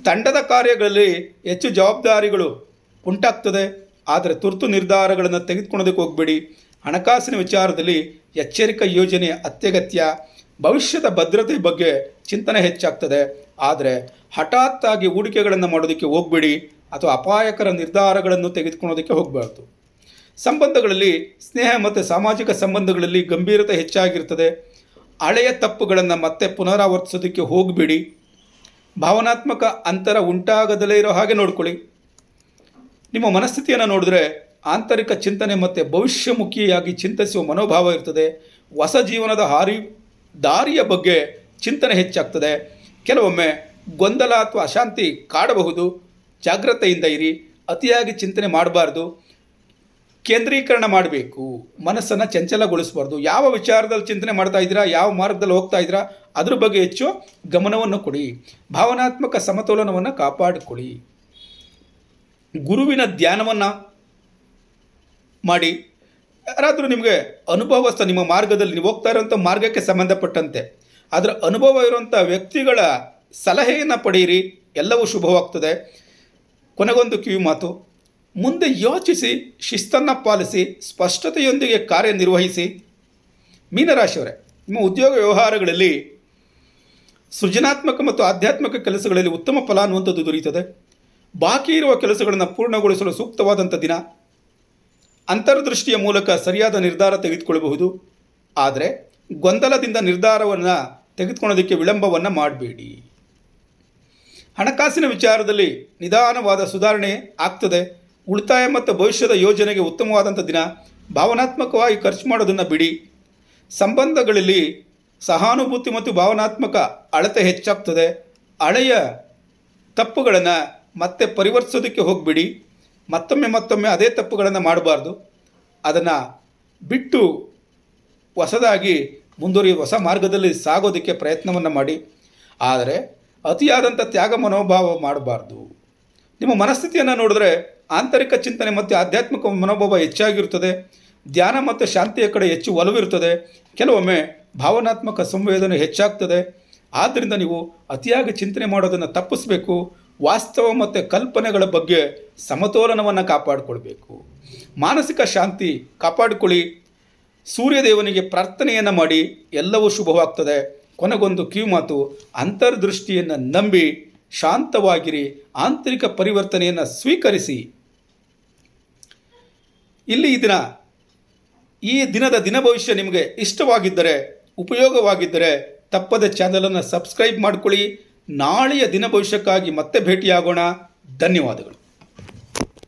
ತಂಡದ ಕಾರ್ಯಗಳಲ್ಲಿ ಹೆಚ್ಚು ಜವಾಬ್ದಾರಿಗಳು ಉಂಟಾಗ್ತದೆ. ಆದರೆ ತುರ್ತು ನಿರ್ಧಾರಗಳನ್ನು ತೆಗೆದುಕೊಳ್ಳೋದಕ್ಕೆ ಹೋಗಬೇಡಿ. ಹಣಕಾಸಿನ ವಿಚಾರದಲ್ಲಿ ಎಚ್ಚರಿಕೆ ಯೋಜನೆ ಅತ್ಯಗತ್ಯ. ಭವಿಷ್ಯದ ಭದ್ರತೆ ಬಗ್ಗೆ ಚಿಂತನೆ ಹೆಚ್ಚಾಗ್ತದೆ. ಆದರೆ ಹಠಾತ್ತಾಗಿ ಹೂಡಿಕೆಗಳನ್ನು ಮಾಡೋದಕ್ಕೆ ಹೋಗಬೇಡಿ ಅಥವಾ ಅಪಾಯಕರ ನಿರ್ಧಾರಗಳನ್ನು ತೆಗೆದುಕೊಳ್ಳೋದಕ್ಕೆ ಹೋಗಬಾರ್ದು. ಸಂಬಂಧಗಳಲ್ಲಿ ಸ್ನೇಹ ಮತ್ತು ಸಾಮಾಜಿಕ ಸಂಬಂಧಗಳಲ್ಲಿ ಗಂಭೀರತೆ ಹೆಚ್ಚಾಗಿರ್ತದೆ. ಹಳೆಯ ತಪ್ಪುಗಳನ್ನು ಮತ್ತೆ ಪುನರಾವರ್ತಿಸೋದಕ್ಕೆ ಹೋಗಬೇಡಿ. ಭಾವನಾತ್ಮಕ ಅಂತರ ಉಂಟಾಗದಲ್ಲೇ ಇರೋ ಹಾಗೆ ನೋಡ್ಕೊಳ್ಳಿ. ನಿಮ್ಮ ಮನಸ್ಥಿತಿಯನ್ನು ನೋಡಿದ್ರೆ ಆಂತರಿಕ ಚಿಂತನೆ ಮತ್ತು ಭವಿಷ್ಯಮುಖಿಯಾಗಿ ಚಿಂತಿಸುವ ಮನೋಭಾವ ಇರ್ತದೆ. ಹೊಸ ಜೀವನದ ದಾರಿಯ ಬಗ್ಗೆ ಚಿಂತನೆ ಹೆಚ್ಚಾಗ್ತದೆ. ಕೆಲವೊಮ್ಮೆ ಗೊಂದಲ ಅಥವಾ ಅಶಾಂತಿ ಕಾಡಬಹುದು. ಜಾಗ್ರತೆಯಿಂದ ಇರಿ. ಅತಿಯಾಗಿ ಚಿಂತನೆ ಮಾಡಬಾರ್ದು. ಕೇಂದ್ರೀಕರಣ ಮಾಡಬೇಕು. ಮನಸ್ಸನ್ನು ಚಂಚಲಗೊಳಿಸಬಾರ್ದು. ಯಾವ ವಿಚಾರದಲ್ಲಿ ಚಿಂತನೆ ಮಾಡ್ತಾ ಇದ್ದೀರಾ, ಯಾವ ಮಾರ್ಗದಲ್ಲಿ ಹೋಗ್ತಾ ಇದ್ದೀರಾ, ಅದ್ರ ಬಗ್ಗೆ ಹೆಚ್ಚು ಗಮನವನ್ನು ಕೊಡಿ. ಭಾವನಾತ್ಮಕ ಸಮತೋಲನವನ್ನು ಕಾಪಾಡಿಕೊಳ್ಳಿ. ಗುರುವಿನ ಧ್ಯಾನವನ್ನು ಮಾಡಿ. ಯಾರಾದರೂ ನಿಮಗೆ ಅನುಭವಸ್ಥ, ನಿಮ್ಮ ಮಾರ್ಗದಲ್ಲಿ ನೀವು ಹೋಗ್ತಾ ಇರೋಂಥ ಮಾರ್ಗಕ್ಕೆ ಸಂಬಂಧಪಟ್ಟಂತೆ ಅದರ ಅನುಭವ ಇರುವಂಥ ವ್ಯಕ್ತಿಗಳ ಸಲಹೆಯನ್ನು ಪಡೆಯಿರಿ. ಎಲ್ಲವೂ ಶುಭವಾಗ್ತದೆ. ಕೊನೆಗೊಂದು ಕಿವಿ ಮಾತು, ಮುಂದೆ ಯೋಚಿಸಿ, ಶಿಸ್ತನ್ನು ಪಾಲಿಸಿ, ಸ್ಪಷ್ಟತೆಯೊಂದಿಗೆ ಕಾರ್ಯನಿರ್ವಹಿಸಿ. ಮೀನರಾಶಿಯವರೇ, ನಿಮ್ಮ ಉದ್ಯೋಗ ವ್ಯವಹಾರಗಳಲ್ಲಿ ಸೃಜನಾತ್ಮಕ ಮತ್ತು ಆಧ್ಯಾತ್ಮಿಕ ಕೆಲಸಗಳಲ್ಲಿ ಉತ್ತಮ ಫಲ ಅನ್ನುವಂಥದ್ದು ದೊರೆಯುತ್ತದೆ. ಬಾಕಿ ಇರುವ ಕೆಲಸಗಳನ್ನು ಪೂರ್ಣಗೊಳಿಸಲು ಸೂಕ್ತವಾದಂಥ ದಿನ. ಅಂತರ್ದೃಷ್ಟಿಯ ಮೂಲಕ ಸರಿಯಾದ ನಿರ್ಧಾರ ತೆಗೆದುಕೊಳ್ಳಬಹುದು. ಆದರೆ ಗೊಂದಲದಿಂದ ನಿರ್ಧಾರವನ್ನು ತೆಗೆದುಕೊಳ್ಳೋದಕ್ಕೆ ವಿಳಂಬವನ್ನು ಮಾಡಬೇಡಿ. ಹಣಕಾಸಿನ ವಿಚಾರದಲ್ಲಿ ನಿಧಾನವಾದ ಸುಧಾರಣೆ ಆಗ್ತದೆ. ಉಳಿತಾಯ ಮತ್ತು ಭವಿಷ್ಯದ ಯೋಜನೆಗೆ ಉತ್ತಮವಾದಂಥ ದಿನ. ಭಾವನಾತ್ಮಕವಾಗಿ ಖರ್ಚು ಮಾಡೋದನ್ನು ಬಿಡಿ. ಸಂಬಂಧಗಳಲ್ಲಿ ಸಹಾನುಭೂತಿ ಮತ್ತು ಭಾವನಾತ್ಮಕ ಅಳತೆ ಹೆಚ್ಚಾಗ್ತದೆ. ಹಳೆಯ ತಪ್ಪುಗಳನ್ನು ಮತ್ತೆ ಪರಿವರ್ತಿಸೋದಕ್ಕೆ ಹೋಗಿಬಿಡಿ. ಮತ್ತೊಮ್ಮೆ ಅದೇ ತಪ್ಪುಗಳನ್ನು ಮಾಡಬಾರ್ದು. ಅದನ್ನು ಬಿಟ್ಟು ಹೊಸದಾಗಿ ಮುಂದುವರಿಯುವ ಹೊಸ ಮಾರ್ಗದಲ್ಲಿ ಸಾಗೋದಕ್ಕೆ ಪ್ರಯತ್ನವನ್ನು ಮಾಡಿ. ಆದರೆ ಅತಿಯಾದಂಥ ತ್ಯಾಗ ಮನೋಭಾವ ಮಾಡಬಾರ್ದು. ನಿಮ್ಮ ಮನಸ್ಥಿತಿಯನ್ನು ನೋಡಿದ್ರೆ ಆಂತರಿಕ ಚಿಂತನೆ ಮತ್ತು ಆಧ್ಯಾತ್ಮಿಕ ಮನೋಭಾವ ಹೆಚ್ಚಾಗಿರುತ್ತದೆ. ಧ್ಯಾನ ಮತ್ತು ಶಾಂತಿಯ ಕಡೆ ಹೆಚ್ಚು ಒಲವಿರುತ್ತದೆ. ಕೆಲವೊಮ್ಮೆ ಭಾವನಾತ್ಮಕ ಸಂವೇದನೆ ಹೆಚ್ಚಾಗ್ತದೆ. ಆದ್ದರಿಂದ ನೀವು ಅತಿಯಾಗಿ ಚಿಂತನೆ ಮಾಡೋದನ್ನು ತಪ್ಪಿಸಬೇಕು. ವಾಸ್ತವ ಮತ್ತು ಕಲ್ಪನೆಗಳ ಬಗ್ಗೆ ಸಮತೋಲನವನ್ನು ಕಾಪಾಡಿಕೊಳ್ಬೇಕು. ಮಾನಸಿಕ ಶಾಂತಿ ಕಾಪಾಡಿಕೊಳ್ಳಿ. ಸೂರ್ಯದೇವನಿಗೆ ಪ್ರಾರ್ಥನೆಯನ್ನು ಮಾಡಿ. ಎಲ್ಲವೂ ಶುಭವಾಗ್ತದೆ. ಕೊನೆಗೊಂದು ಕಿವಿಮಾತು, ಅಂತರ್ದೃಷ್ಟಿಯನ್ನು ನಂಬಿ ಶಾಂತವಾಗಿರಿ. ಆಂತರಿಕ ಪರಿವರ್ತನೆಯನ್ನು ಸ್ವೀಕರಿಸಿ. ಇಲ್ಲಿ ಈ ದಿನದ ದಿನ ಭವಿಷ್ಯ ನಿಮಗೆ ಇಷ್ಟವಾಗಿದ್ದರೆ, ಉಪಯೋಗವಾಗಿದ್ದರೆ ತಪ್ಪದ ಚಾನಲನ್ನು ಸಬ್ಸ್ಕ್ರೈಬ್ ಮಾಡಿಕೊಳ್ಳಿ. ನಾಳೆಯ ದಿನ ಭವಿಷ್ಯಕ್ಕಾಗಿ ಮತ್ತೆ ಭೇಟಿಯಾಗೋಣ. ಧನ್ಯವಾದಗಳು.